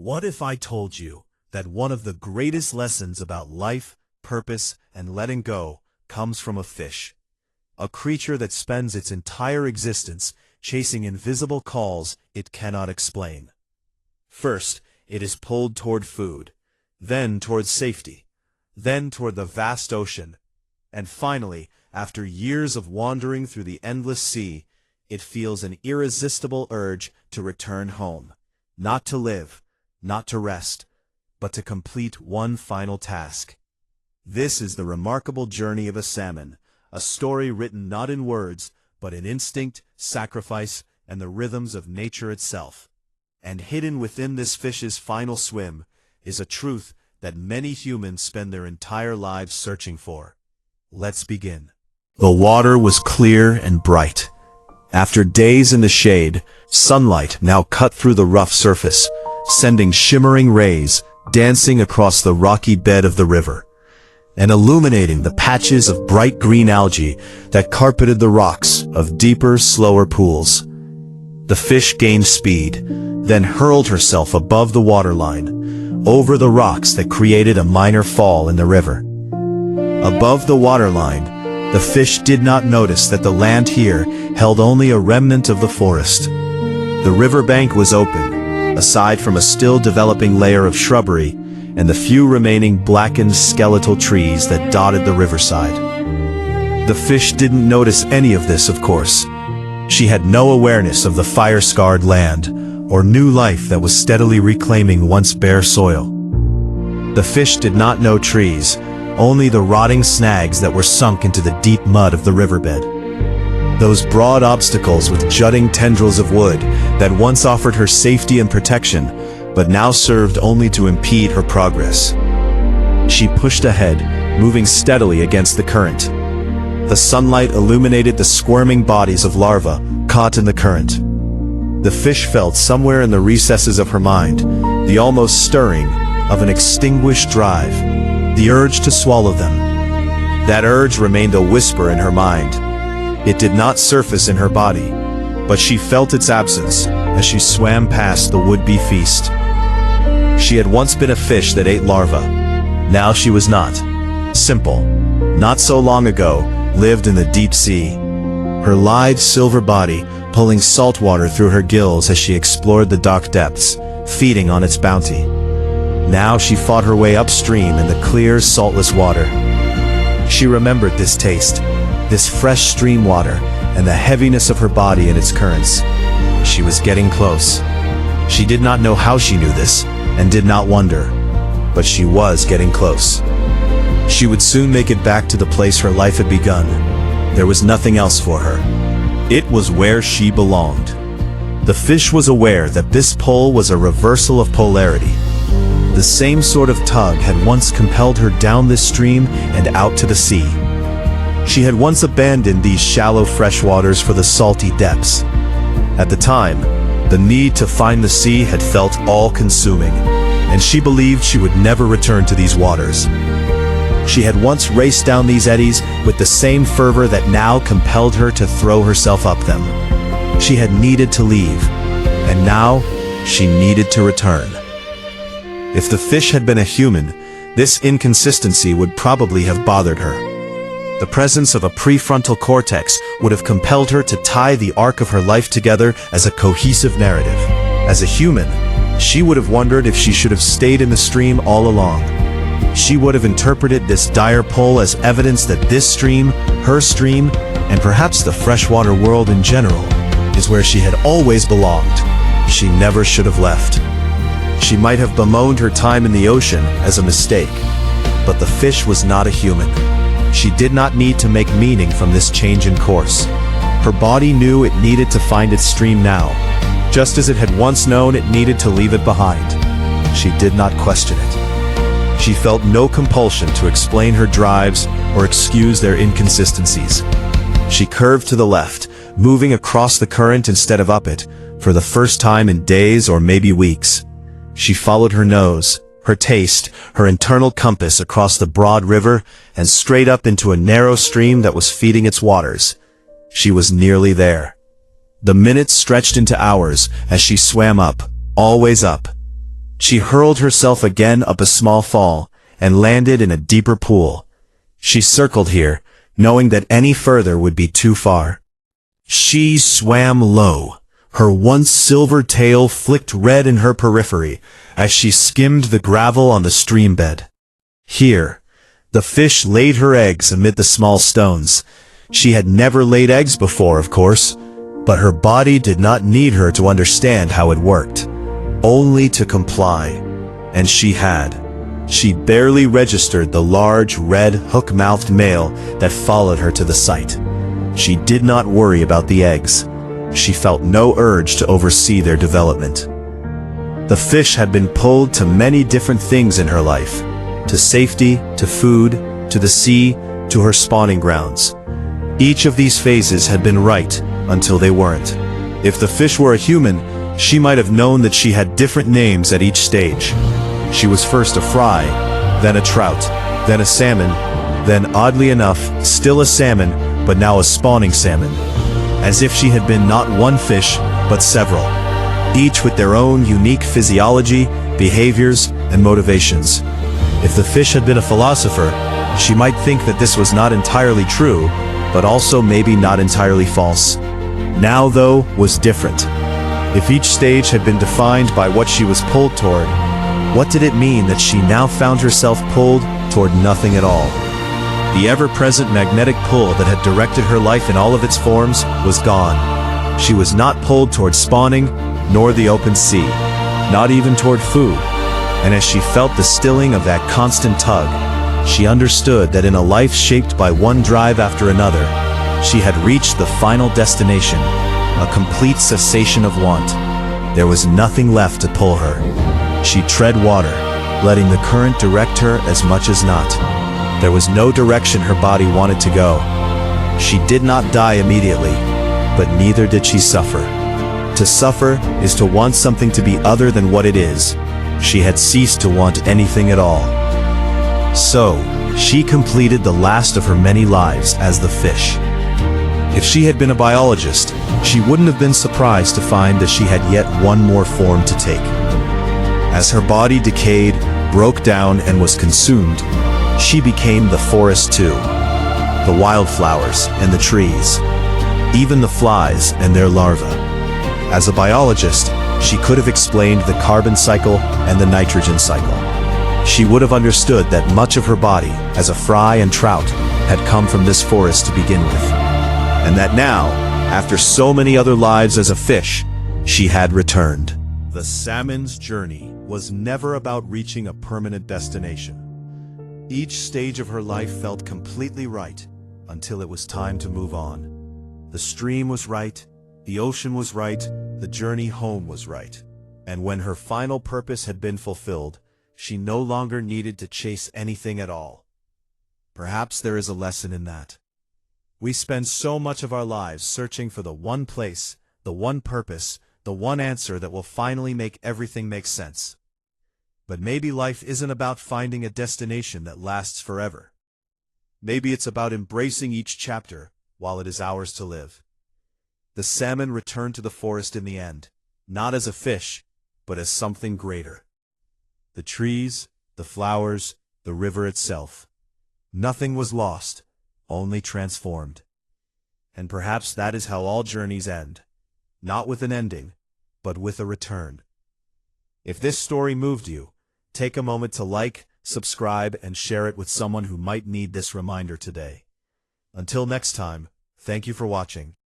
What if I told you that one of the greatest lessons about life, purpose, and letting go comes from a fish? A creature that spends its entire existence chasing invisible calls it cannot explain. First, it is pulled toward food, then toward safety, then toward the vast ocean, and finally, after years of wandering through the endless sea, it feels an irresistible urge to return home, not to live, not to rest, but to complete one final task. This is the remarkable journey of a salmon, a story written not in words, but in instinct, sacrifice, and the rhythms of nature itself. And hidden within this fish's final swim is a truth that many humans spend their entire lives searching for. Let's begin. The water was clear and bright. After days in the shade, sunlight now cut through the rough surface, sending shimmering rays dancing across the rocky bed of the river, and illuminating the patches of bright green algae that carpeted the rocks of deeper, slower pools. The fish gained speed, then hurled herself above the waterline, over the rocks that created a minor fall in the river. Above the waterline, the fish did not notice that the land here held only a remnant of the forest. The riverbank was open, aside from a still developing layer of shrubbery and the few remaining blackened skeletal trees that dotted the riverside. The fish didn't notice any of this, of course. She had no awareness of the fire-scarred land or new life that was steadily reclaiming once bare soil. The fish did not know trees, only the rotting snags that were sunk into the deep mud of the riverbed. Those broad obstacles with jutting tendrils of wood that once offered her safety and protection, but now served only to impede her progress. She pushed ahead, moving steadily against the current. The sunlight illuminated the squirming bodies of larvae caught in the current. The fish felt somewhere in the recesses of her mind the almost stirring of an extinguished drive, the urge to swallow them. That urge remained a whisper in her mind. It did not surface in her body, but she felt its absence as she swam past the would-be feast. She had once been a fish that ate larvae. Now she was not. Simple, not so long ago, lived in the deep sea. Her lithe silver body pulling salt water through her gills as she explored the dark depths, feeding on its bounty. Now she fought her way upstream in the clear, saltless water. She remembered this taste, this fresh stream water, and the heaviness of her body in its currents. She was getting close. She did not know how she knew this, and did not wonder, but she was getting close. She would soon make it back to the place her life had begun. There was nothing else for her. It was where she belonged. The fish was aware that this pull was a reversal of polarity. The same sort of tug had once compelled her down this stream and out to the sea. She had once abandoned these shallow freshwaters for the salty depths. At the time, the need to find the sea had felt all-consuming, and she believed she would never return to these waters. She had once raced down these eddies with the same fervor that now compelled her to throw herself up them. She had needed to leave, and now she needed to return. If the fish had been a human, this inconsistency would probably have bothered her. The presence of a prefrontal cortex would have compelled her to tie the arc of her life together as a cohesive narrative. As a human, she would have wondered if she should have stayed in the stream all along. She would have interpreted this dire pull as evidence that this stream, her stream, and perhaps the freshwater world in general, is where she had always belonged. She never should have left. She might have bemoaned her time in the ocean as a mistake, but the fish was not a human. She did not need to make meaning from this change in course. Her body knew it needed to find its stream now, just as it had once known it needed to leave it behind. She did not question it. She felt no compulsion to explain her drives or excuse their inconsistencies. She curved to the left, moving across the current instead of up it, for the first time in days or maybe weeks. She followed her nose, her taste, her internal compass across the broad river and straight up into a narrow stream that was feeding its waters. She was nearly there. The minutes stretched into hours as she swam up, always up. She hurled herself again up a small fall, and landed in a deeper pool. She circled here, knowing that any further would be too far. She swam low. Her once silver tail flicked red in her periphery as she skimmed the gravel on the stream bed. Here, the fish laid her eggs amid the small stones. She had never laid eggs before, of course, but her body did not need her to understand how it worked, only to comply. And she had. She barely registered the large, red, hook-mouthed male that followed her to the site. She did not worry about the eggs. She felt no urge to oversee their development. The fish had been pulled to many different things in her life, to safety, to food, to the sea, to her spawning grounds. Each of these phases had been right until they weren't. If the fish were a human, she might have known that she had different names at each stage. She was first a fry, then a trout, then a salmon, then, oddly enough, still a salmon, but now a spawning salmon. As if she had been not one fish, but several, each with their own unique physiology, behaviors, and motivations. If the fish had been a philosopher, she might think that this was not entirely true, but also maybe not entirely false. Now, though, was different. If each stage had been defined by what she was pulled toward, what did it mean that she now found herself pulled toward nothing at all? The ever-present magnetic pull that had directed her life in all of its forms was gone. She was not pulled toward spawning, nor the open sea, not even toward food. And as she felt the stilling of that constant tug, she understood that in a life shaped by one drive after another, she had reached the final destination, a complete cessation of want. There was nothing left to pull her. She tread water, letting the current direct her as much as not. There was no direction her body wanted to go. She did not die immediately, but neither did she suffer. To suffer is to want something to be other than what it is. She had ceased to want anything at all. So, she completed the last of her many lives as the fish. If she had been a biologist, she wouldn't have been surprised to find that she had yet one more form to take. As her body decayed, broke down, and was consumed, she became the forest too. The wildflowers and the trees, even the flies and their larvae. As a biologist, she could have explained the carbon cycle and the nitrogen cycle. She would have understood that much of her body, as a fry and trout, had come from this forest to begin with. And that now, after so many other lives as a fish, she had returned. The salmon's journey was never about reaching a permanent destination. Each stage of her life felt completely right, until it was time to move on. The stream was right, the ocean was right, the journey home was right. And when her final purpose had been fulfilled, she no longer needed to chase anything at all. Perhaps there is a lesson in that. We spend so much of our lives searching for the one place, the one purpose, the one answer that will finally make everything make sense. But maybe life isn't about finding a destination that lasts forever. Maybe it's about embracing each chapter while it is ours to live. The salmon returned to the forest in the end, not as a fish, but as something greater. The trees, the flowers, the river itself. Nothing was lost, only transformed. And perhaps that is how all journeys end, not with an ending, but with a return. If this story moved you, take a moment to like, subscribe, and share it with someone who might need this reminder today. Until next time, thank you for watching.